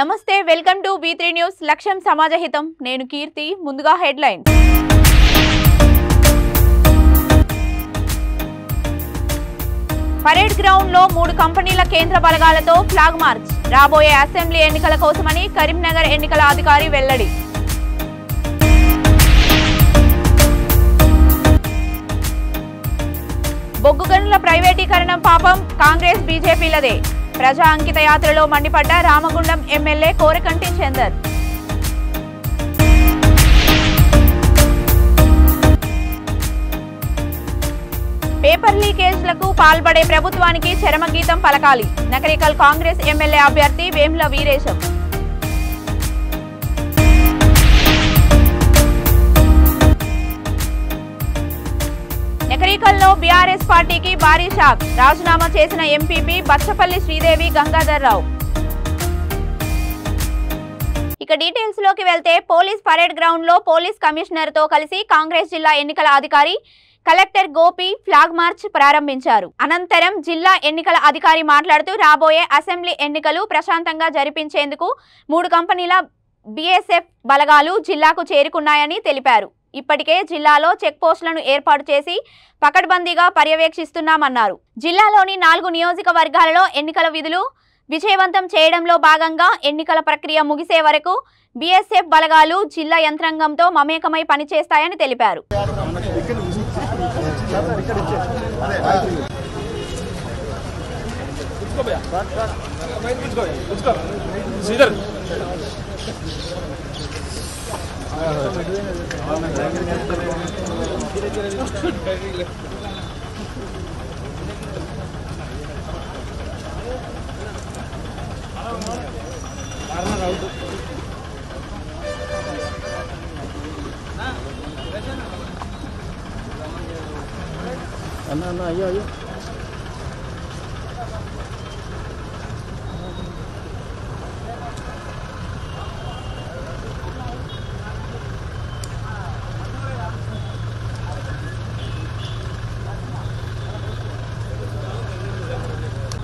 నమస్తే welcome to V3 news లక్ష్యం సమాజహితం నేను కీర్తి ముందుగా హెడ్లైన్స్ పరేడ్ గ్రౌండ్ లో 3 కంపెనీల కేంద్ర బలగాలతో ఫ్లాగ్ మార్చ్ రాబోయే అసెంబ్లీ ఎన్నికల కోసమని కరీంనగర్ ఎన్నికల అధికారి వెల్లడి బొగ్గు గనుల ప్రైవేటీకరణ పాపం కాంగ్రెస్ బీజేపీలదే ప్రజా అంకిత యాత్రలో మండిపడ్డ రామగుండం ఎమ్మెల్యే కోరకంటి చందర్ పేపర్ లీకేజ్లకు పాల్పడే ప్రభుత్వానికి చరమగీతం పలకాలి నకరికల్ కాంగ్రెస్ ఎమ్మెల్యే అభ్యర్థి వేముల వీరేశం నకరికల్లో బీఆర్ఎస్ పార్టీకి భారీ షాక్ రాజీనామా చేసిన ఎంపీపీ బచ్చపల్లి శ్రీదేవి గంగాధర్రావు ఇక డీటెయిల్స్ లోకి వెళ్తే పోలీస్ పరేడ్ గ్రౌండ్ లో పోలీస్ కమిషనర్ తో కలిసి కాంగ్రెస్ జిల్లా ఎన్నికల అధికారి కలెక్టర్ గోపి ఫ్లాగ్ మార్చ్ ప్రారంభించారు అనంతరం జిల్లా ఎన్నికల అధికారి మాట్లాడుతూ రాబోయే అసెంబ్లీ ఎన్నికలు ప్రశాంతంగా జరిపించేందుకు 3 కంపెనీల బీఎస్ఎఫ్ బలగాలు జిల్లాకు చేరుకున్నాయని తెలిపారు ఇప్పటికే జిల్లాలో చెక్ పోస్టులను ఏర్పాటు చేసి పకడ్బందీగా పర్యవేక్షిస్తున్నామన్నారు జిల్లాలోని 4 నియోజకవర్గాలలో ఎన్నికల విధులు విజయవంతం చేయడంలో భాగంగా ఎన్నికల ప్రక్రియ ముగిసే వరకు బీఎస్ఎఫ్ బలగాలు జిల్లా యంత్రాంగంతో మమేకమై పనిచేస్తాయని తెలిపారు అయ్యో అయ్యో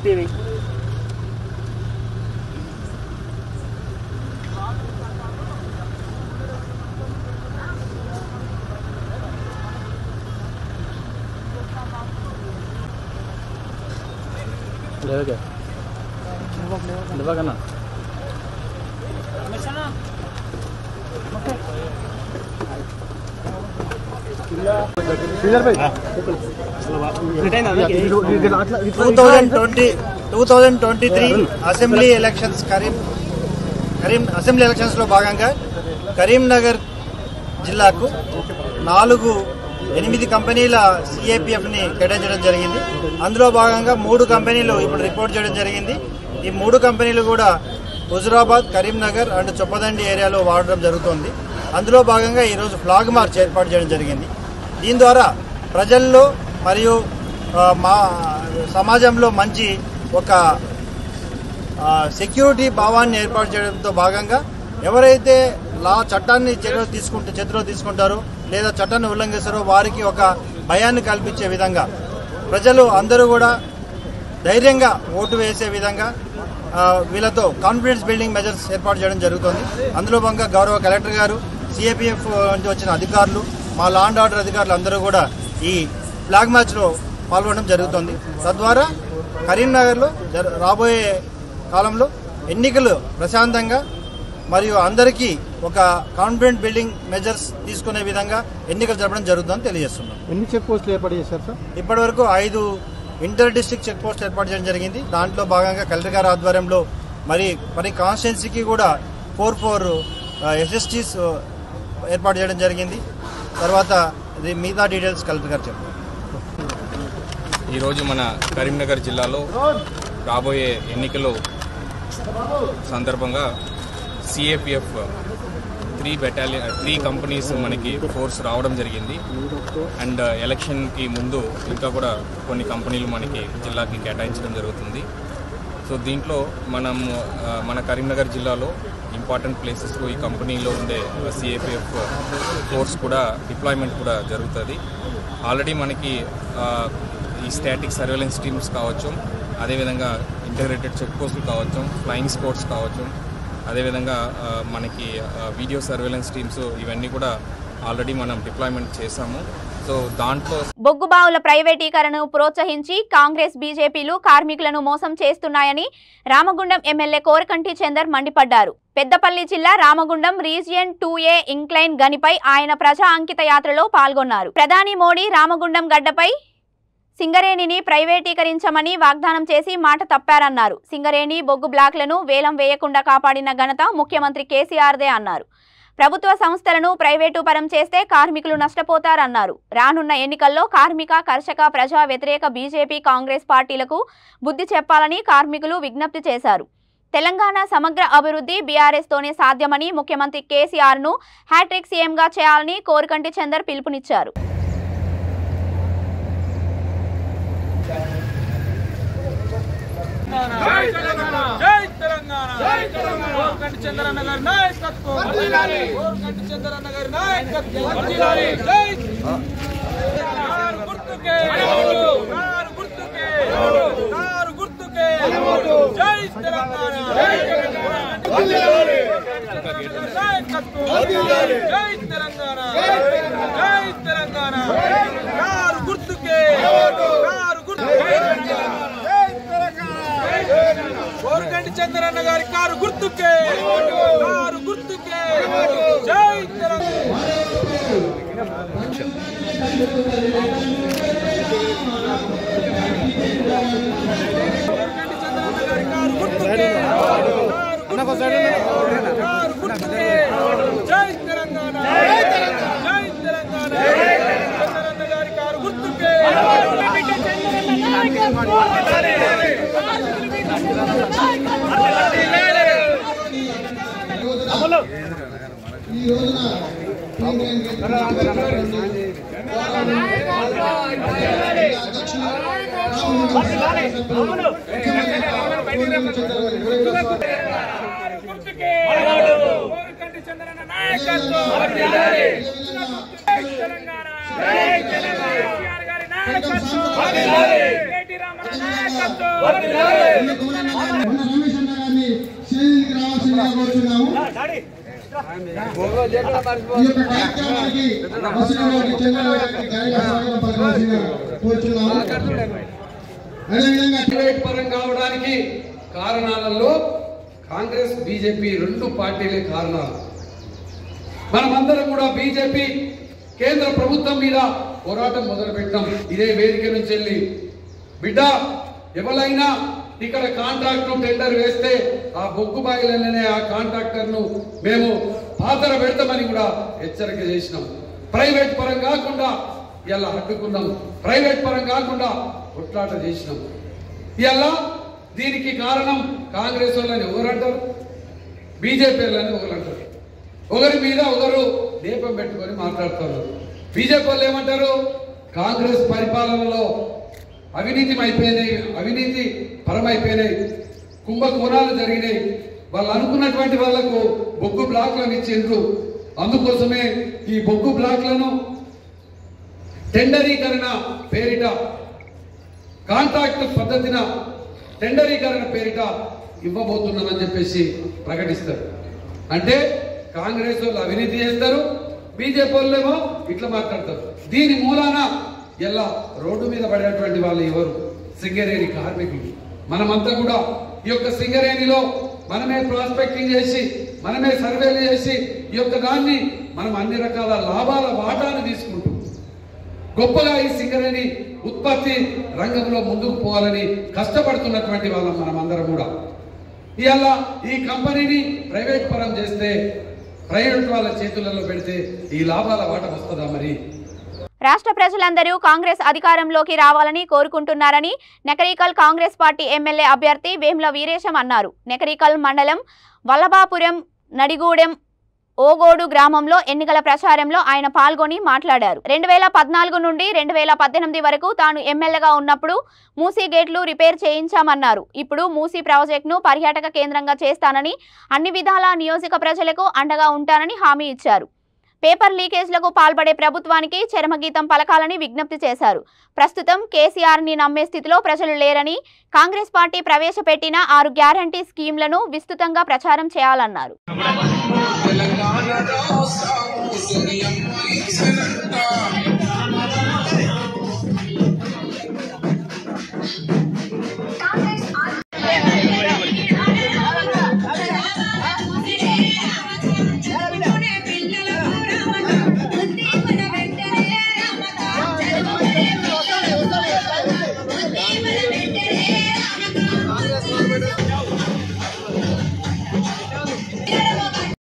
టీవీ లేవగా లేవగన్నా శ్రీధర్ భాయ్ 2023 అసెంబ్లీ ఎలక్షన్స్ అసెంబ్లీ ఎలక్షన్స్ లో భాగంగా కరీంనగర్ జిల్లాకు 8 కంపెనీల సిఏపిఎఫ్ ని కేటాయించడం జరిగింది అందులో భాగంగా 3 కంపెనీలు ఇప్పుడు రిపోర్ట్ చేయడం జరిగింది ఈ 3 కంపెనీలు కూడా హుజురాబాద్ కరీంనగర్ అండ్ చొప్పదండి ఏరియాలో వాడడం జరుగుతోంది అందులో భాగంగా ఈరోజు ఫ్లాగ్ మార్చ్ ఏర్పాటు చేయడం జరిగింది దీని ద్వారా ప్రజల్లో మరియు మా సమాజంలో మంచి ఒక సెక్యూరిటీ భావాన్ని ఏర్పాటు చేయడంతో భాగంగా ఎవరైతే చట్టాన్ని చేతిలో తీసుకుంటారో లేదా చట్టాన్ని ఉల్లంఘిస్తారో వారికి ఒక భయాన్ని కల్పించే విధంగా ప్రజలు అందరూ కూడా ధైర్యంగా ఓటు వేసే విధంగా వీళ్ళతో కాన్ఫిడెన్స్ బిల్డింగ్ మెజర్స్ ఏర్పాటు చేయడం జరుగుతుంది అందులో భాగంగా గౌరవ కలెక్టర్ గారు సిఏపిఎఫ్ నుంచి వచ్చిన అధికారులు మా లా అండ్ ఆర్డర్ అధికారులు అందరూ కూడా ఈ ఫ్లాగ్ మార్చ్లో పాల్గొనడం జరుగుతుంది తద్వారా కరీంనగర్లో రాబోయే కాలంలో ఎన్నికలు ప్రశాంతంగా మరియు అందరికీ ఒక కాన్ఫిడెంట్ బిల్డింగ్ మెజర్స్ తీసుకునే విధంగా ఎన్నికలు జరపడం జరుగుతుందని తెలియజేస్తున్నాం. ఎన్ని చెక్ పోస్టులు ఏర్పాటు చేశారు సార్? ఇప్పటి వరకు 5 ఇంటర్ డిస్ట్రిక్ట్ చెక్ పోస్ట్ ఏర్పాటు చేయడం జరిగింది దాంట్లో భాగంగా కలెక్టర్ గారి ఆధ్వర్యంలో మరి కాన్స్టిట్యున్సీకి కూడా 4 SSTs ఏర్పాటు చేయడం జరిగింది తర్వాత మిగతా డీటెయిల్స్ కలెక్టర్ గారు చెప్పారు. ఈరోజు మన కరీంనగర్ జిల్లాలో రాబోయే ఎన్నికలు సందర్భంగా సిఏపిఎఫ్ 3 కంపెనీస్ మనకి ఫోర్స్ రావడం జరిగింది అండ్ ఎలక్షన్కి ముందు ఇంకా కూడా కొన్ని కంపెనీలు మనకి జిల్లాకి కేటాయించడం జరుగుతుంది. సో దీంట్లో మన కరీంనగర్ జిల్లాలో ఇంపార్టెంట్ ప్లేసెస్లో ఈ కంపెనీలో ఉండే సిఏపిఎఫ్ ఫోర్స్ కూడా డిప్లాయ్మెంట్ కూడా జరుగుతుంది. ఆల్రెడీ మనకి ఈ స్టాటిక్ సర్వేలెన్స్ టీమ్స్ కావచ్చు, అదేవిధంగా ఇంటగ్రేటెడ్ చెక్ పోస్టులు కావచ్చు, ఫ్లయింగ్ స్క్వాడ్స్ కావచ్చు, అదేవిధంగా మనకి వీడియో సర్వేలెన్స్ టీమ్స్ ఇవన్నీ కూడా ఆల్రెడీ మనం డిప్లాయ్మెంట్ చేశాము. సో దాంట్లో బొగ్గుబావుల ప్రైవేటీకరణను ప్రోత్సహించి కాంగ్రెస్ బీజేపీలు కార్మికులను మోసం చేస్తున్నాయని రామగుండం ఎమ్మెల్యే కోరకంటి చందర్ మండిపడ్డారు. పెద్దపల్లి జిల్లా రామగుండం రీజియన్ 2A ఇంక్లైన్ గనిపై ఆయన ప్రజా అంకిత యాత్రలో పాల్గొన్నారు. ప్రధాని మోడీ రామగుండం గడ్డపై సింగరేణిని ప్రైవేటీకరించమని వాగ్దానం చేసి మాట తప్పారన్నారు. సింగరేణి బొగ్గు బ్లాక్లను వేలం వేయకుండా కాపాడిన ఘనత ముఖ్యమంత్రి కేసీఆర్దే అన్నారు. ప్రభుత్వ సంస్థలను ప్రైవేటు పరం చేస్తే కార్మికులు నష్టపోతారన్నారు. రానున్న ఎన్నికల్లో కార్మిక, కర్షక, ప్రజా వ్యతిరేక బీజేపీ, కాంగ్రెస్ పార్టీలకు బుద్ధి చెప్పాలని కార్మికులు విజ్ఞప్తి చేశారు. తెలంగాణ సమగ్ర అభివృద్ధి బీఆర్ఎస్ తోనే సాధ్యమని ముఖ్యమంత్రి కేసీఆర్ను హ్యాట్రిక్ సీఎంగా చేయాలని కోరకంటి చందర్ పిలుపునిచ్చారు. జై తెలంగాణ జై తెలంగాణ జై తెలంగాణ కోరకంటి చంద్రన్న గారి నాయకత్వం వర్ధిల్లాలి కోరకంటి చంద్రన్న గారి నాయకత్వం వర్ధిల్లాలి జై కారు గుర్తుకే కారు గుర్తుకే కారు గుర్తుకే జై తెలంగాణ జై తెలంగాణ వర్ధిల్లాలి నాయకత్వం వర్ధిల్లాలి జై తెలంగాణ జై తెలంగాణ కారు గుర్తుకే కారు గుర్తుకే కోరకంటి చంద్రన్న గారి కారు గుర్తుకే కారు గుర్తుకే జై తెలంగాణ కోరకంటి చంద్రన్న గారి కారు గుర్తుకే కారు గుర్తుకే జై తెలంగాణ జై తెలంగాణ చంద్రన్న గారి కారు గుర్తుకే కోరకంటి చంద్రన్న నాయకత్వం తెలంగాణ కేసీఆర్ గారి నాయకత్వం కేటీ రామారావు నాయకత్వం ప్రైవేట్ పరం కావడానికి కారణాలలో కాంగ్రెస్ బీజేపీ రెండు పార్టీలే కారణాలు. మనమందరం కూడా బీజేపీ కేంద్ర ప్రభుత్వం మీద పోరాటం మొదలు పెట్టాం. ఇదే వేదిక నుంచి వెళ్ళి బిడ్డ ఎవరైనా ఇక్కడ కాంట్రాక్ట్ టెండర్ వేస్తే ఆ బొగ్గు బాయిలనే ఆ కాంట్రాక్టర్ ను మేము పాతర పెడతామని కూడా హెచ్చరిక చేసినాం. ప్రైవేట్ పరం కాకుండా ఇలా అడ్డుకున్నాం. ప్రైవేట్ పరం కాకుండా కొట్లాట చేసినాం. ఇలా దీనికి కారణం కాంగ్రెస్ వాళ్ళని ఎవరంటారు, బీజేపీ వాళ్ళని ఒకరంటారు. ఒకరి మీద ఒకరు దీపం పెట్టుకొని మాట్లాడుతారు. బీజేపీ వాళ్ళు ఏమంటారు, కాంగ్రెస్ పరిపాలనలో అవినీతి పరమైపోయినాయి, కుంభకోణాలు జరిగినాయి, వాళ్ళు అనుకున్నటువంటి వాళ్లకు బొగ్గు బ్లాక్లను ఇచ్చిండ్రు. అందుకోసమే ఈ బొగ్గు బ్లాక్లను టెండరీకరణ పేరిట, కాంట్రాక్ట్ పద్ధతిన టెండరీకరణ పేరిట ఇవ్వబోతున్నామని చెప్పేసి ప్రకటిస్తారు. అంటే కాంగ్రెస్ వాళ్ళు అవినీతి చేస్తారు, బీజేపీ వాళ్ళేమో ఇట్లా మాట్లాడతారు. దీని మూలాన ఎలా రోడ్డు మీద పడేటువంటి వాళ్ళు ఎవరు, సింగరేణి కార్మికులు. మనమంతా కూడా ఈ యొక్క సింగరేణిలో మనమే ప్రాస్పెక్టింగ్ చేసి, మనమే సర్వేలు చేసి, ఈ యొక్క దాన్ని మనం అన్ని రకాల లాభాల వాటాను తీసుకుంటూ గొప్పగా ఈ సింగరేణి ఉత్పత్తి రంగంలో ముందుకు పోవాలని కష్టపడుతున్నటువంటి వాళ్ళం మనమందరం కూడా. ఇవాళ ఈ కంపెనీని ప్రైవేట్ పరం చేస్తే, ప్రైవేట్ వాళ్ళ చేతులలో పెడితే ఈ లాభాల వాట వస్తుందా? మరి రాష్ట్ర ప్రజలందరూ కాంగ్రెస్ అధికారంలోకి రావాలని కోరుకుంటున్నారని నకరికల్ కాంగ్రెస్ పార్టీ ఎమ్మెల్యే అభ్యర్థి వేముల వీరేశం అన్నారు. నకరికల్ మండలం వల్లభాపురం నడిగూడెం ఓగోడు గ్రామంలో ఎన్నికల ప్రచారంలో ఆయన పాల్గొని మాట్లాడారు. 2014 నుండి 2018 వరకు తాను ఎమ్మెల్యేగా ఉన్నప్పుడు మూసీ గేట్లు రిపేర్ చేయించామన్నారు. ఇప్పుడు మూసీ ప్రాజెక్టును పర్యాటక కేంద్రంగా చేస్తానని, అన్ని విధాల నియోజక ప్రజలకు అండగా ఉంటానని హామీ ఇచ్చారు. పేపర్ లీకేజ్లకు పాల్పడే ప్రభుత్వానికి చరమగీతం పలకాలని విజ్ఞప్తి చేశారు. ప్రస్తుతం కేసీఆర్ని నమ్మే స్థితిలో ప్రజలు లేరని, కాంగ్రెస్ పార్టీ ప్రవేశపెట్టిన 6 గ్యారంటీ స్కీమ్లను విస్తృతంగా ప్రచారం చేయాలన్నారు.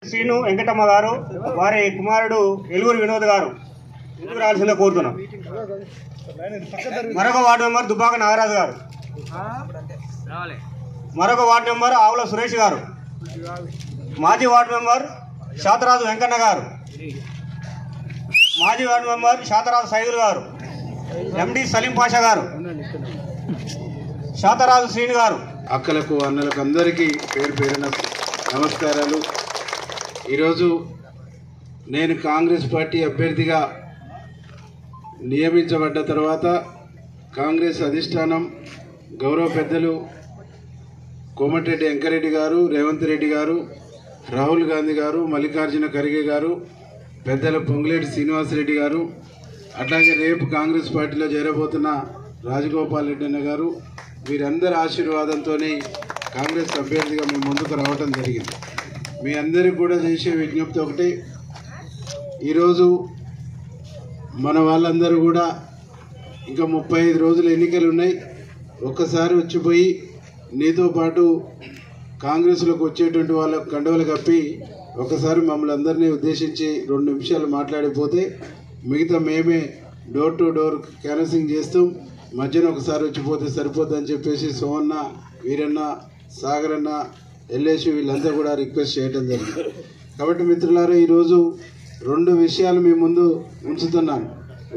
శ్రీను వెంకటమ్మ గారు, వారి కుమారుడు ఎలుగురు వినోద్ గారు ఎందుకు రావాల్సిందే కోరుతున్నాం. మరొక వార్డు మెంబర్ దుబ్బాక నాగరాజు గారు, మరొక వార్డు మెంబర్ ఆవుల సురేష్ గారు, మాజీ వార్డు మెంబర్ శాతరాజు వెంకన్న గారు, మాజీ వార్డు మెంబర్ శాతరాజు సైదులు గారు, ఎండి సలీం పాషా గారు, శాతరాజు శ్రీను గారు. అక్కలకు అన్నలకు అందరికీ పేరు పేరున నమస్కారాలు. ఈరోజు నేను కాంగ్రెస్ పార్టీ అభ్యర్థిగా నియమించబడ్డ తర్వాత కాంగ్రెస్ అధిష్టానం గౌరవ పెద్దలు కోమటిరెడ్డి వెంకరెడ్డి గారు, రేవంత్ రెడ్డి గారు, రాహుల్ గాంధీ గారు, మల్లికార్జున ఖర్గే గారు, పెద్దలు పొంగులేటి శ్రీనివాసరెడ్డి గారు, అట్లాగే రేపు కాంగ్రెస్ పార్టీలో చేరబోతున్న రాజగోపాల్ రెడ్డి అన్న గారు, వీరందరి ఆశీర్వాదంతో కాంగ్రెస్ అభ్యర్థిగా మేము ముందుకు రావటం జరిగింది. మీ అందరికీ కూడా చేసే విజ్ఞప్తి ఒకటి, ఈరోజు మన వాళ్ళందరూ కూడా ఇంకా 35 రోజులు ఎన్నికలు ఉన్నాయి. ఒక్కసారి వచ్చిపోయి నీతో పాటు కాంగ్రెస్లోకి వచ్చేటువంటి వాళ్ళకు కండువలు కప్పి ఒకసారి మమ్మల్ని అందరినీ ఉద్దేశించి 2 నిమిషాలు మాట్లాడిపోతే మిగతా మేమే డోర్ టు డోర్ క్యాన్వసింగ్ చేస్తాం, మధ్యన ఒకసారి వచ్చిపోతే సరిపోద్దని చెప్పేసి సోమన్న, వీరన్న, సాగరన్న, ఎల్ఏసి వీళ్ళంతా కూడా రిక్వెస్ట్ చేయడం జరిగింది. కాబట్టి మిత్రులారా, ఈరోజు 2 విషయాలు మీ ముందు ఉంచుతున్నాను.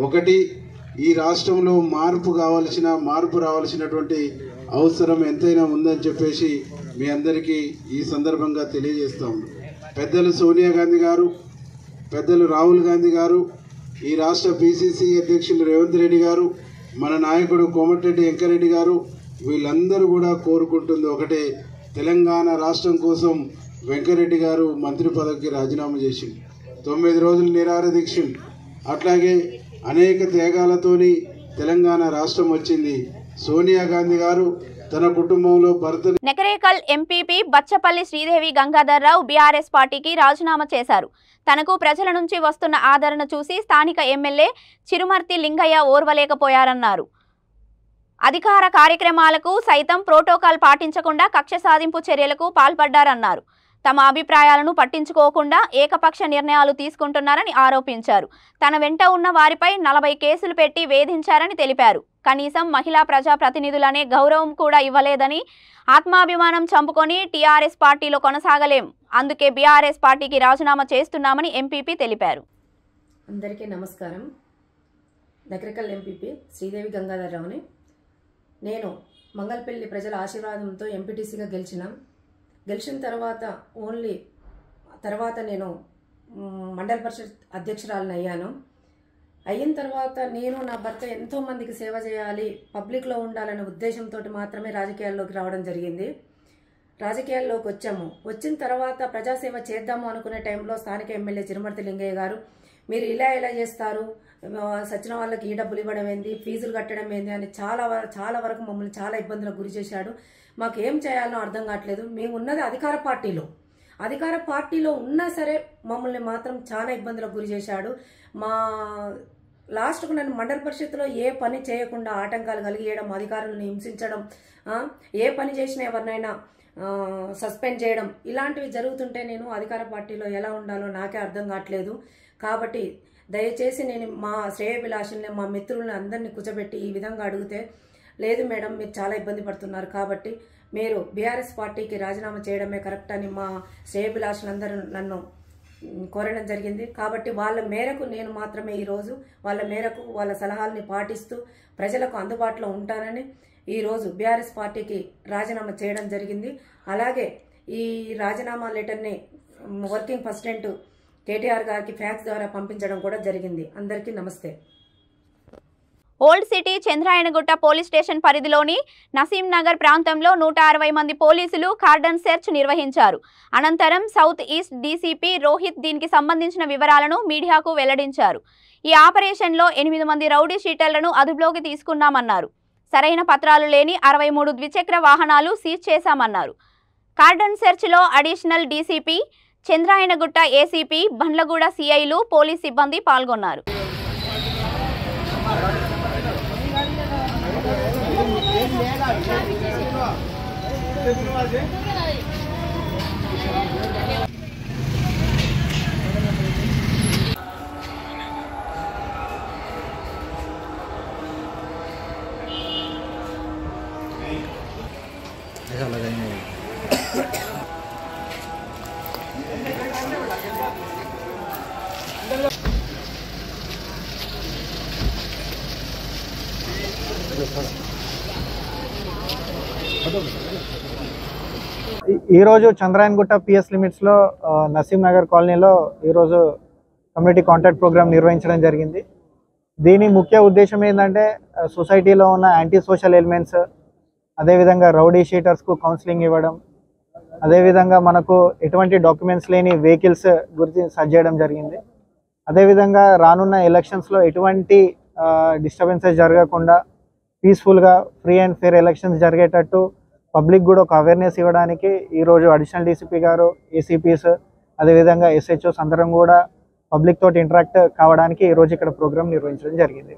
ఒకటి, ఈ రాష్ట్రంలో మార్పు రావాల్సినటువంటి అవసరం ఎంతైనా ఉందని చెప్పేసి మీ అందరికీ ఈ సందర్భంగా తెలియజేస్తాం. పెద్దలు సోనియా గాంధీ గారు, పెద్దలు రాహుల్ గాంధీ గారు, ఈ రాష్ట్ర పిసిసి అధ్యక్షులు రేవంత్ రెడ్డి గారు, మన నాయకుడు కోమటిరెడ్డి వెంకరెడ్డి గారు, వీళ్ళందరూ కూడా కోరుకుంటుంది ఒకటే, తెలంగాణ రాష్ట్రం కోసం వెంకరెడ్డి గారు మంత్రి పదవికి రాజీనామా చేసిండు, 9 రోజులు నిరాహార దీక్ష, అట్లాగే అనేక త్యాగాలతోని తెలంగాణ రాష్ట్రం వచ్చింది. సోనియా గాంధీ గారు తన కుటుంబంలో భర్త. నెకరేకల్ ఎంపీపీ బచ్చపల్లి శ్రీదేవి గంగాధర్రావు బీఆర్ఎస్ పార్టీకి రాజీనామా చేశారు. తనకు ప్రజల నుంచి వస్తున్న ఆదరణ చూసి స్థానిక ఎమ్మెల్యే చిరుమర్తి లింగయ్య ఓర్వలేకపోయారన్నారు. అధికార కార్యక్రమాలకు సైతం ప్రోటోకాల్ పాటించకుండా కక్ష సాధింపు చర్యలకు పాల్పడ్డారన్నారు. తమ అభిప్రాయాలను పట్టించుకోకుండా ఏకపక్ష నిర్ణయాలు తీసుకుంటున్నారని ఆరోపించారు. తన వెంట ఉన్న వారిపై 40 కేసులు పెట్టి వేధించారని తెలిపారు. కనీసం మహిళా ప్రజా ప్రతినిధులనే గౌరవం కూడా ఇవ్వలేదని, ఆత్మాభిమానం చంపుకొని టీఆర్ఎస్ పార్టీలో కొనసాగలేం, అందుకే బీఆర్ఎస్ పార్టీకి రాజీనామా చేస్తున్నామని ఎంపీపీ తెలిపారు. అందరికీ నమస్కారం. నెకరేకల్ ఎంపీపీ శ్రీదేవి గంగాధర్రావుని. నేను మంగళపల్లి ప్రజల ఆశీర్వాదంతో ఎంపీటీసీగా గెలిచిన తర్వాత నేను మండల పరిషత్ అధ్యక్షురాలను అయ్యాను. అయిన తర్వాత నేను నా భర్త ఎంతోమందికి సేవ చేయాలి, పబ్లిక్లో ఉండాలనే ఉద్దేశంతో మాత్రమే రాజకీయాల్లోకి రావడం జరిగింది. రాజకీయాల్లోకి వచ్చిన తర్వాత ప్రజాసేవ చేద్దాము అనుకునే టైంలో స్థానిక ఎమ్మెల్యే చిరుమర్తి లింగయ్య గారు, మీరు ఇలా చేస్తారు, సచిన వాళ్ళకి ఈ డబ్బులు ఇవ్వడం ఏంది, ఫీజులు కట్టడం ఏంది అని చాలా వరకు మమ్మల్ని చాలా ఇబ్బందులకు గురి చేశాడు. మాకు ఏం చేయాలనో అర్థం కావట్లేదు. మేము ఉన్నది అధికార పార్టీలో ఉన్నా సరే మమ్మల్ని మాత్రం చాలా ఇబ్బందులకు గురి చేశాడు. మా లాస్ట్కు నన్ను మండల పరిషత్తులో ఏ పని చేయకుండా ఆటంకాలు కలిగేయడం, అధికారులను హింసించడం, ఏ పని చేసినా ఎవరినైనా సస్పెండ్ చేయడం, ఇలాంటివి జరుగుతుంటే నేను అధికార పార్టీలో ఎలా ఉండాలో నాకే అర్థం కావట్లేదు. కాబట్టి దయచేసి నేను మా శ్రేయోభిలాషుల్ని, మా మిత్రుల్ని అందరినీ కూర్చోబెట్టి ఈ విధంగా అడిగితే, లేదు మేడం మీరు చాలా ఇబ్బంది పడుతున్నారు కాబట్టి మీరు బీఆర్ఎస్ పార్టీకి రాజీనామా చేయడమే కరెక్ట్ అని మా శ్రేయోభిలాషులందరూ నన్ను కోరడం జరిగింది. కాబట్టి వాళ్ళ మేరకు నేను మాత్రమే ఈరోజు వాళ్ళ సలహాలని పాటిస్తూ ప్రజలకు అందుబాటులో ఉంటానని ఈరోజు బీఆర్ఎస్ పార్టీకి రాజీనామా చేయడం జరిగింది. అలాగే ఈ రాజీనామా లెటర్ని వర్కింగ్ ప్రెసిడెంట్ కేటీఆర్ గారికి ఫ్యాక్స్ ద్వారా పంపించడం కూడా జరిగింది. అందరికీ నమస్తే. Old city Chandrayangutta police station పరిధిలోని నసీం నగర్ ప్రాంతంలో 160 మంది పోలీసులు కార్డన్ సెర్చ్ నిర్వహించారు. అనంతరం సౌత్ ఈస్ట్ డీసీపీ రోహిత్ దీనికి సంబంధించిన వివరాలను మీడియాకు వెల్లడించారు. ఈ ఆపరేషన్లో 8 మంది రౌడీ షీటర్లను అదుపులోకి తీసుకున్నామన్నారు. సరైన పత్రాలు లేని 63 ద్విచక్ర వాహనాలు సీజ్ చేశామన్నారు. కార్డన్ సెర్చ్లో additional DCP, Chandrayangutta ACP, Bandlaguda సీఐలు, పోలీస్ సిబ్బంది పాల్గొన్నారు. ఈరోజు చంద్రాయణగుట్ట పిఎస్ లిమిట్స్లో నసీం నగర్ కాలనీలో ఈరోజు కమ్యూనిటీ కాంటాక్ట్ ప్రోగ్రామ్ నిర్వహించడం జరిగింది. దీని ముఖ్య ఉద్దేశం ఏంటంటే సొసైటీలో ఉన్న యాంటీ సోషల్ ఎలిమెంట్స్, అదేవిధంగా రౌడీ షీటర్స్కు కౌన్సిలింగ్ ఇవ్వడం, అదేవిధంగా మనకు ఎటువంటి డాక్యుమెంట్స్ లేని వెహికల్స్ గురించి సర్చ్ చేయడం జరిగింది. అదేవిధంగా రానున్న ఎలక్షన్స్లో ఎటువంటి డిస్టర్బెన్సెస్ జరగకుండా పీస్ఫుల్గా ఫ్రీ అండ్ ఫేర్ ఎలక్షన్స్ జరిగేటట్టు పబ్లిక్ కూడా ఒక అవేర్నెస్ ఇవ్వడానికి ఈరోజు అడిషనల్ డీసీపీ గారు, ఏసీపీస్, అదేవిధంగా ఎస్హెచ్ఓస్ అందరం కూడా పబ్లిక్ తోటి ఇంటరాక్ట్ కావడానికి ఈరోజు ఇక్కడ ప్రోగ్రామ్ నిర్వహించడం జరిగింది.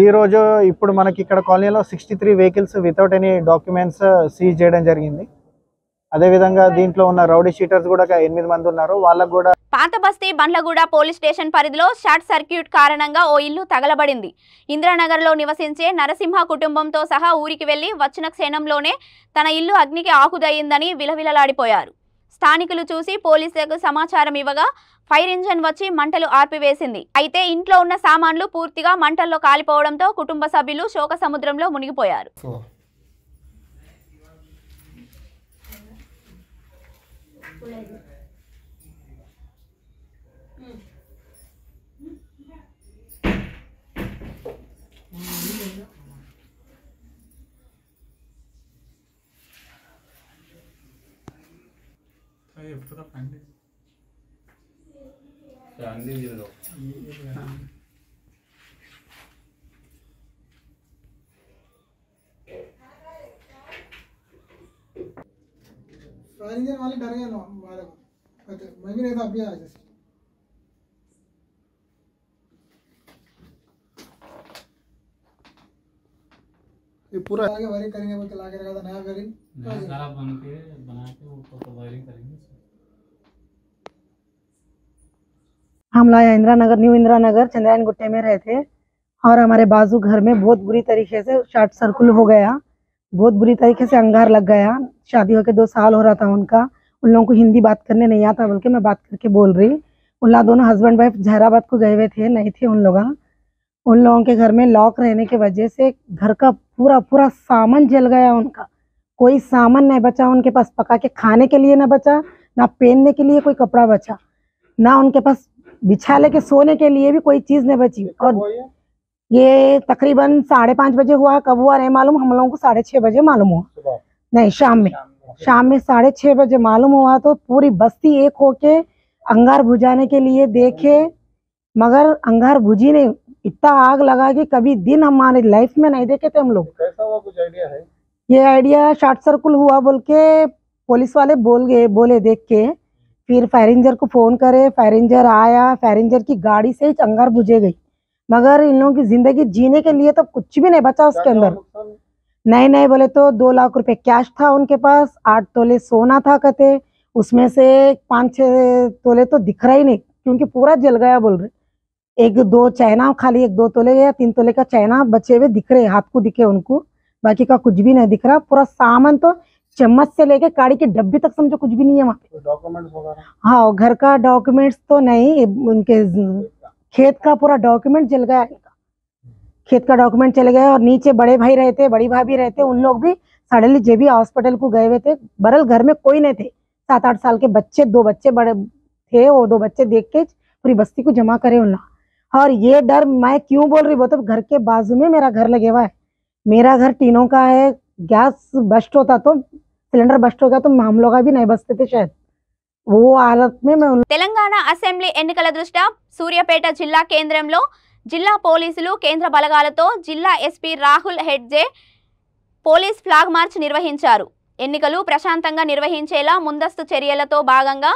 ఈరోజు ఇప్పుడు మనకి ఇక్కడ కాలనీలో 63 vehicles without any documents seize చేయడం జరిగింది. అదేవిధంగా దీంట్లో ఉన్న రౌడీ షీటర్స్ కూడా 8 మంది ఉన్నారు. వాళ్ళకు కూడా పాత బస్తీ బండ్లగూడ పోలీస్ స్టేషన్ పరిధిలో షార్ట్ సర్క్యూట్ కారణంగా ఓ ఇల్లు తగలబడింది. ఇంద్రానగర్లో నివసించే నరసింహ కుటుంబంతో సహా ఊరికి వెళ్లి వచ్చిన క్షణంలోనే తన ఇల్లు అగ్నికి ఆకుదయ్యిందని విలవిలలాడిపోయారు. స్థానికులు చూసి పోలీసులకు సమాచారం ఇవ్వగా ఫైర్ ఇంజన్ వచ్చి మంటలు ఆర్పివేసింది. అయితే ఇంట్లో ఉన్న సామాన్లు పూర్తిగా మంటల్లో కాలిపోవడంతో కుటుంబ సభ్యులు శోక సముద్రంలో మునిగిపోయారు. वाले डर गए ना, मैं भी नहीं था, अभी आया जैसे ये पूरा आगे वायरिंग करेंगे, बोल के लाके रखा था नया वायरिंग सारा बना के ऊपर तो वायरिंग करेंगे. हम लाया इंदिरा नगर, न्यू इंदिरा नगर चंद्रायणगुट्टे में रहते और हमारे बाजू घर में बहुत बुरी तरीके से शॉर्ट सर्किट हो गया, बहुत बुरी तरीके से अंगार लग गया. शादी होके 2 साल हो रहा था उनका. उन लोगों को हिंदी बात करने नहीं आता बोल के मैं बात करके बोल रही. उन लोग दोनों हस्बैंड वाइफ जहराबाद को गए हुए थे, नहीं थे उन लोगों के घर में लॉक रहने की वजह से घर का पूरा सामान जल गया. उनका कोई सामान नहीं बचा, उनके पास पका के खाने के लिए ना बचा, ना पहनने के लिए कोई कपड़ा बचा, ना उनके पास बिछाले के सोने के लिए भी कोई चीज नहीं बची. और ये तकरीबन 5:30 बजे हुआ. कब हुआ नहीं मालूम, हम लोगों को 6:30 बजे मालूम हुआ. नहीं, शाम में 6:30 बजे मालूम हुआ. तो पूरी बस्ती एक होके अंगार बुझाने के लिए देखे, मगर अंगार बुझी नहीं. इतना आग लगा कि कभी दिन हमारे लाइफ में नहीं देखे थे हम लोग. कैसा हुआ, कुछ आइडिया है? ये आइडिया शॉर्ट सर्किट हुआ बोल के पुलिस वाले बोले देख के. फिर फायर इंजन को फोन करे, फायर इंजन आया, फायर इंजन की गाड़ी से अंगार बुझे गई. मगर इन लोगों की जिंदगी जीने के लिए तो कुछ भी नहीं बचा उसके अंदर. नहीं बोले तो 2 लाख रुपए कैश था उनके पास, 8 तोले सोना था कहते. उसमें से 5-6 तोले तो दिख रहा ही नहीं क्योंकि पूरा जल गया बोल रहे. 1-2 चैना खाली 1-2 तोले या 3 तोले का चैना बचे हुए दिख रहे, हाथ को दिखे उनको, बाकी का कुछ भी नहीं दिख रहा. पूरा सामान तो चम्मच से लेके काड़ी की डब्बी तक समझो कुछ भी नहीं है वहाँ पे. डॉक्यूमेंट्स वगैरह? हाँ, घर का डॉक्यूमेंट्स तो नहीं, उनके खेत का पूरा डॉक्यूमेंट जल गया. खेत का डॉक्यूमेंट चले गए. और नीचे बड़े भाई रहते, बड़ी भाभी रहते, उन लोग भी सडनली जेबी हॉस्पिटल को गए हुए थे. बरल घर में कोई नहीं थे, 7-8 साल के बच्चे, 2 बच्चे बड़े थे, वो 2 बच्चे देख के पूरी बस्ती को जमा करे उन्ना। और ये डर मैं क्यों बोल रही, वो तो घर के बाजू में मेरा घर लगे हुआ है, मेरा घर टीनों का है। गैस बस्ट होता तो, सिलेंडर बस्ट हो गया तो हम लोग भी नहीं बचते थे शायद। वो हालत में मैं తెలంగాణ అసెంబ్లీ ఎన్నికల దృష్ట్యా సూర్యాపేట జిల్లా కేంద్రంలో జిల్లా పోలీసులు కేంద్ర బలగాలతో జిల్లా ఎస్పీ రాహుల్ హెడ్జే పోలీస్ ఫ్లాగ్ మార్చ్ నిర్వహించారు. ఎన్నికలు ప్రశాంతంగా నిర్వహించేలా ముందస్తు చర్యలతో భాగంగా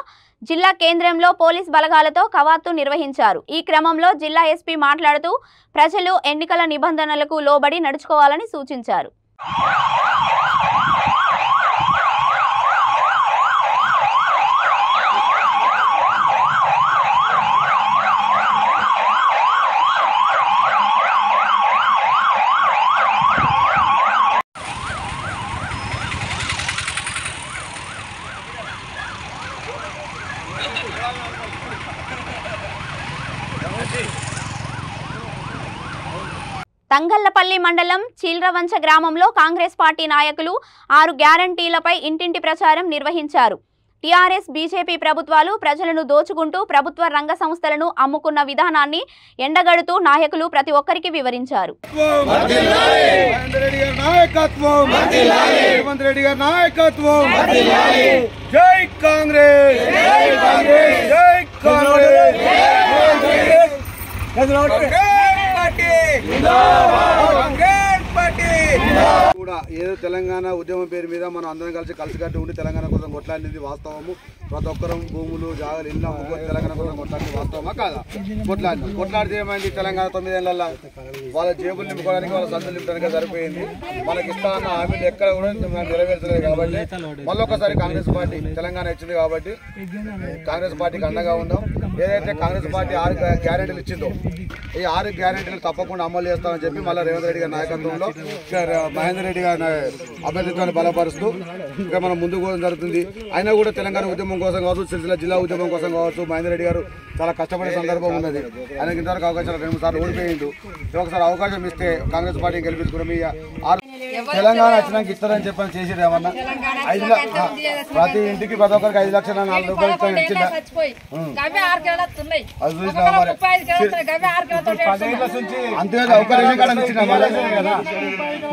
జిల్లా కేంద్రంలో పోలీస్ బలగాలతో కవాతు నిర్వహించారు. ఈ క్రమంలో జిల్లా ఎస్పీ మాట్లాడుతూ ప్రజలు ఎన్నికల నిబంధనలకు లోబడి నడుచుకోవాలని సూచించారు. తంగళ్లపల్లి మండలం చీల్రవంచ గ్రామంలో కాంగ్రెస్ పార్టీ నాయకులు 6 గ్యారంటీలపై ఇంటింటి ప్రచారం నిర్వహించారు. టీఆర్ఎస్ బీజేపీ ప్రభుత్వాలు ప్రజలను దోచుకుంటూ ప్రభుత్వ రంగ సంస్థలను అమ్ముకున్న విధానాన్ని ఎండగడుతూ నాయకులు ప్రతి ఒక్కరికి వివరించారు. కూడా ఏదో తెలంగాణ ఉద్యమం పేరు మీద మనం అందరం కలిసికట్టి ఉండి తెలంగాణ కోసం కొట్లాడింది వాస్తవము. ప్రతి ఒక్కరం భూములు జాగాలు ఇల్లు అమ్ముకొని తెలంగాణ కోసం కొట్లాడింది వాస్తవమా కాదా? కొట్లాడితే ఏమైంది? తెలంగాణ 9 ఏళ్ళ వాళ్ళ జేబులు నింపుకోవడానికి, వాళ్ళ సందులు నింపడానికి సరిపోయింది. మనకి ఇస్తాన్న హామీలు ఎక్కడ కూడా నెరవేర్చలేదు. కాబట్టి మళ్ళొకసారి కాంగ్రెస్ పార్టీ తెలంగాణ ఇచ్చింది కాబట్టి కాంగ్రెస్ పార్టీకి అండగా ఉందాం. ఏదైతే కాంగ్రెస్ పార్టీ 6 గ్యారెంటీలు ఇచ్చిందో ఈ 6 గ్యారెంటీలు తప్పకుండా అమలు చేస్తామని చెప్పి మళ్ళీ రేవంత్ రెడ్డి గారి నాయకత్వంలో మహేందర్ రెడ్డి గారి అభ్యర్థిత్వాన్ని బలపరుస్తూ ఇంకా మనం ముందుకు పోవడం జరుగుతుంది. అయినా కూడా తెలంగాణ ఉద్యమం కోసం కావచ్చు, సిరిసిల్ల జిల్లా ఉద్యమం కోసం కావచ్చు, మహేందర్ రెడ్డి గారు చాలా కష్టపడే సందర్భం ఉన్నది. ఆయనకి ఇంతవరకు అవకాశాలు 2 సార్లు ఓడిపోయిండు. ఒకసారి అవకాశం ఇస్తే కాంగ్రెస్ పార్టీని గెలిపించుకున్నాం. తెలంగాణ వచ్చినాక ఇస్తారని చెప్పని చేసేది ఏమన్నా 5 ప్రతి ఇంటికి ప్రతి ఒక్కరికి 5 లక్షల 4 రూపాయలు ఇచ్చిందా? అది చూసినా మరి అంతే అవకాశం కాడ ఇచ్చినా.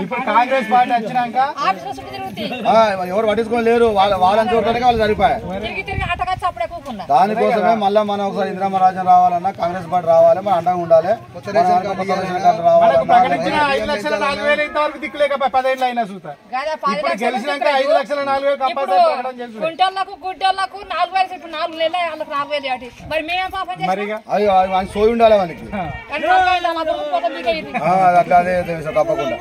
ఇప్పుడు కాంగ్రెస్ పార్టీ వచ్చినాక ఎవరు పట్టించుకోలేరు. వాళ్ళని చూడటానికి వాళ్ళు సరిపోయాయి. దానికోసమే మళ్ళీ మనం ఒకసారి ఇందిరమ్మ రాజ్యం రావాలన్నా కాంగ్రెస్ పార్టీ రావాలి, మనం అండగా ఉండాలి. దిక్కులేక10 అయినా చూస్తా ఇప్పుడు గెలిచినాక 5 లక్షల 4,000 కంపల్సరీ ప్రకటన చేస్తారు. గుంటలకు 4,000 ఇప్పుడు 4 నెలలు వాళ్ళకి 4,000 మరి మేమే పాపం చేస్తాం. సోయి ఉండాలి మనకి అట్లా అదే తప్పకుండా.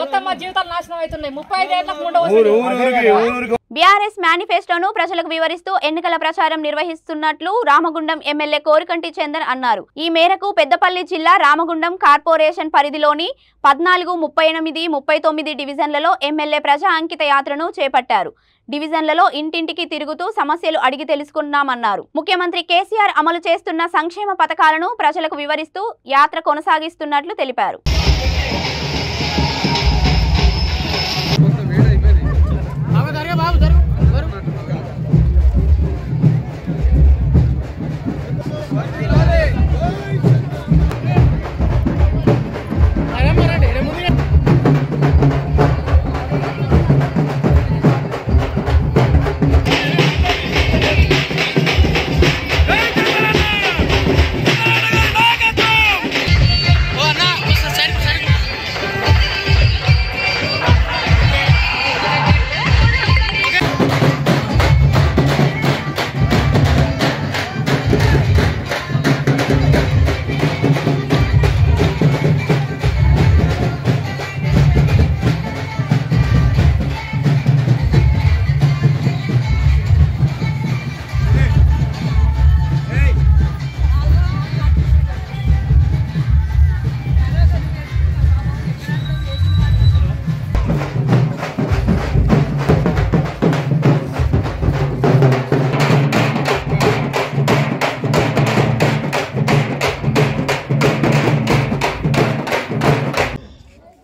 మొత్తం మా జీవితాలు నాశనం అవుతున్నాయి. 35 ఏళ్ళకు బీఆర్ఎస్ మేనిఫెస్టోను ప్రజలకు వివరిస్తూ ఎన్నికల ప్రచారం నిర్వహిస్తున్నట్లు రామగుండం ఎమ్మెల్యే కోరికంటి చందన్ అన్నారు. ఈ మేరకు పెద్దపల్లి జిల్లా రామగుండం కార్పొరేషన్ పరిధిలోని 14, 38, 39 డివిజన్లలో ఎమ్మెల్యే ప్రజా అంకిత యాత్రను చేపట్టారు. డివిజన్లలో ఇంటింటికి తిరుగుతూ సమస్యలు అడిగి తెలుసుకున్నామన్నారు. ముఖ్యమంత్రి కేసీఆర్ అమలు చేస్తున్న సంక్షేమ పథకాలను ప్రజలకు వివరిస్తూ యాత్ర కొనసాగిస్తున్నట్లు తెలిపారు.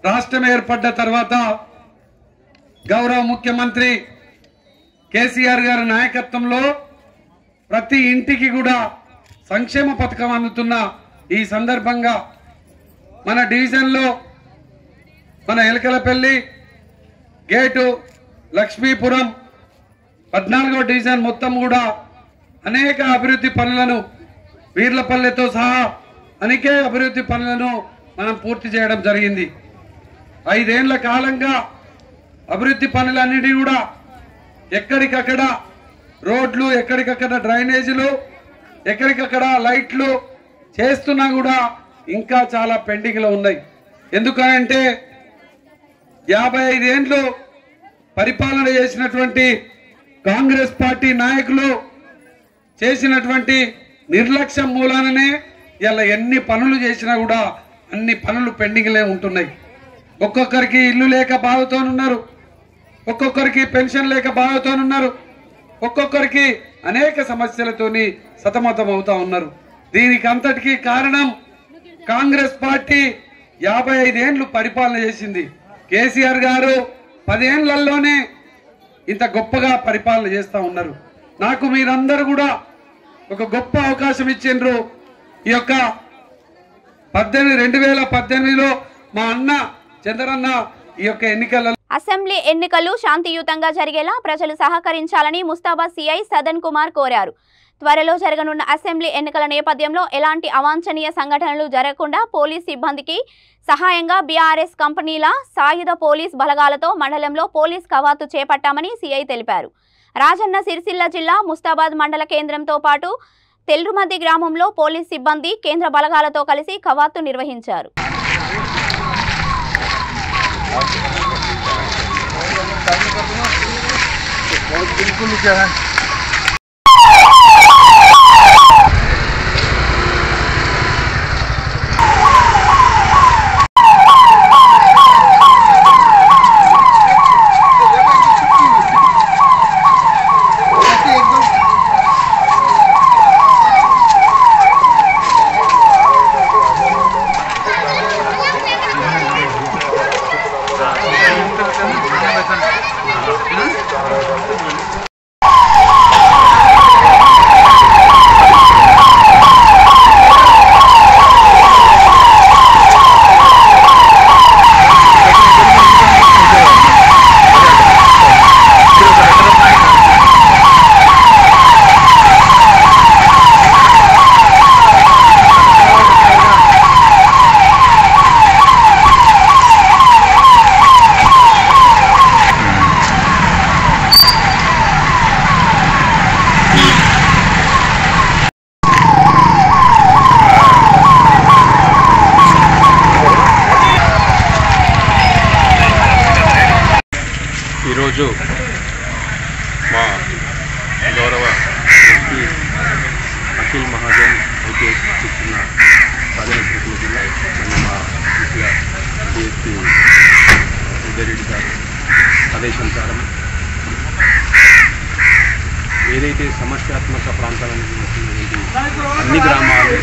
రాష్ట్రం ఏర్పడ్డ తర్వాత గౌరవ ముఖ్యమంత్రి కేసీఆర్ గారి నాయకత్వంలో ప్రతి ఇంటికి కూడా సంక్షేమ పథకం అందుతున్న ఈ సందర్భంగా మన డివిజన్లో మన ఎలకలపల్లి గేటు లక్ష్మీపురం 14వ డివిజన్ మొత్తం కూడా అనేక అభివృద్ధి పనులను వీర్లపల్లెతో సహా అనేక అభివృద్ధి పనులను మనం పూర్తి చేయడం జరిగింది. 5 ఏళ్ల కాలంగా అభివృద్ధి పనులన్నిటి కూడా ఎక్కడికక్కడ రోడ్లు, ఎక్కడికక్కడ డ్రైనేజీలు, ఎక్కడికక్కడ లైట్లు చేస్తున్నా కూడా ఇంకా చాలా పెండింగ్లో ఉన్నాయి. ఎందుకంటే 55 ఏళ్ళు పరిపాలన చేసినటువంటి కాంగ్రెస్ పార్టీ నాయకులు చేసినటువంటి నిర్లక్ష్యం మూలాననే ఇలా ఎన్ని పనులు చేసినా కూడా అన్ని పనులు పెండింగ్లే ఉంటున్నాయి. ఒక్కొక్కరికి ఇల్లు లేక బాధతోనున్నారు, ఒక్కొక్కరికి పెన్షన్ లేక బాధతోనున్నారు, ఒక్కొక్కరికి అనేక సమస్యలతోని సతమతం అవుతా ఉన్నారు. దీనికి అంతటికీ కారణం కాంగ్రెస్ పార్టీ 55 ఏళ్ళు పరిపాలన చేసింది. కేసీఆర్ గారు 10 ఏళ్లలోనే ఇంత గొప్పగా పరిపాలన చేస్తూ ఉన్నారు. నాకు మీరందరూ కూడా ఒక గొప్ప అవకాశం ఇచ్చిండ్రు. ఈ యొక్క 2018లో మా అన్న చంద్రన్న ఈ యొక్క ఎన్నికల అసెంబ్లీ ఎన్నికలు శాంతియుతంగా జరిగేలా ప్రజలు సహకరించాలని ముస్తాబాద్ సిఐ సదన్ కుమార్ కోరారు. త్వరలో జరగనున్న అసెంబ్లీ ఎన్నికల నేపథ్యంలో ఎలాంటి అవాంఛనీయ సంఘటనలు జరగకుండా పోలీస్ సిబ్బందికి సహాయంగా బీఆర్ఎస్ కంపెనీల సాయుధ పోలీస్ బలగాలతో మండలంలో పోలీస్ కవాతు చేపట్టామని సిఐ తెలిపారు. రాజన్న సిరిసిల్ల జిల్లా ముస్తాబాద్ మండల కేంద్రంతో పాటు తెల్రుమద్ది గ్రామంలో పోలీస్ సిబ్బంది కేంద్ర బలగాలతో కలిసి కవాతు నిర్వహించారు. ఈరోజు మా గౌరవ ఎస్పీ అఖిల్ మహాజన్ ఐపీఎస్ ఇచ్చిన సాధన జిల్లా మరియు మా ముఖ్య డిఎస్పీ ఉదయరెడ్డి గారు ఆదేశానుసారం ఏదైతే సమస్యాత్మక ప్రాంతాలను అన్ని గ్రామాలు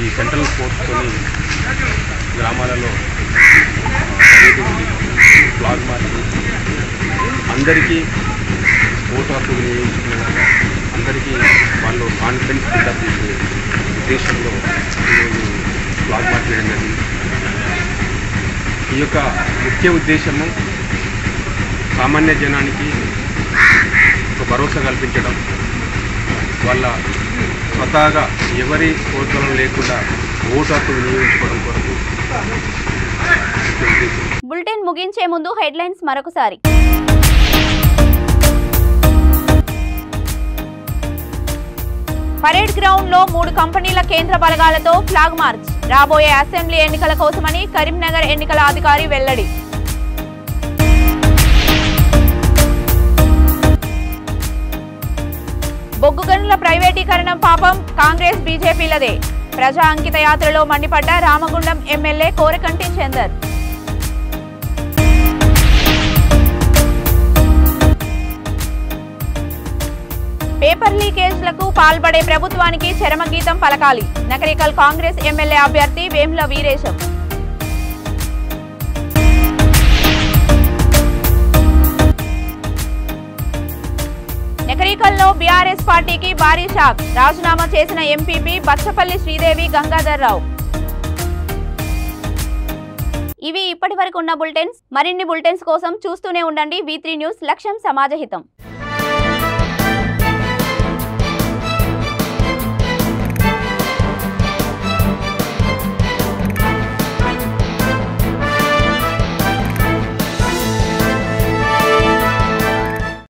ఈ సెంట్రల్ ఫోర్స్తోని గ్రామాలలో ఫ్లాగ్ మార్చి అందరికీ ఓటు హక్కు వినియోగించుకునేలాగా అందరికీ వాళ్ళు కాన్ఫిడెన్స్ బిల్డప్ చేసే ఉద్దేశంలో ఈరోజు ఫ్లాగ్ మార్చ్ చేయడం జరిగింది. ఈ యొక్క ముఖ్య ఉద్దేశము సామాన్య జనానికి ఒక భరోసా కల్పించడం, వాళ్ళ స్వతహాగా ఎవరి కోరికలు లేకుండా ఓటు హక్కు వినియోగించుకోవడం కొరకు. బులెటిన్ ముగించే ముందు హెడ్లైన్స్ మరొకసారి. పరేడ్ గ్రౌండ్ లో 3 కంపెనీల కేంద్ర బలగాలతో ఫ్లాగ్ మార్చ్. రాబోయే అసెంబ్లీ ఎన్నికల కోసమని కరీంనగర్ ఎన్నికల అధికారి వెల్లడి. బొగ్గు గనుల ప్రైవేటీకరణ పాపం కాంగ్రెస్ బీజేపీలదే. ప్రజా అంకిత యాత్రలో మండిపడ్డ రామగుండం ఎమ్మెల్యే కోరకంటి చందర్. పేపర్ లీకేజ్లకు పాల్పడే ప్రభుత్వానికి చరమగీతం పలకాలి. నకరికల్ కాంగ్రెస్ ఎమ్మెల్యే అభ్యర్థి వేముల వీరేశం. ఎన్నికల్లో బీఆర్ఎస్ పార్టీకి భారీ షాక్. రాజీనామా చేసిన ఎంపీపీ బచ్చపల్లి శ్రీదేవి గంగాధర్ రావు. ఇవి ఇప్పటివరకు ఉన్న బులెటిన్స్. మరిన్ని బులెటిన్స్ కోసం చూస్తూనే ఉండండి V3 న్యూస్. లక్ష్యం సమాజహితం.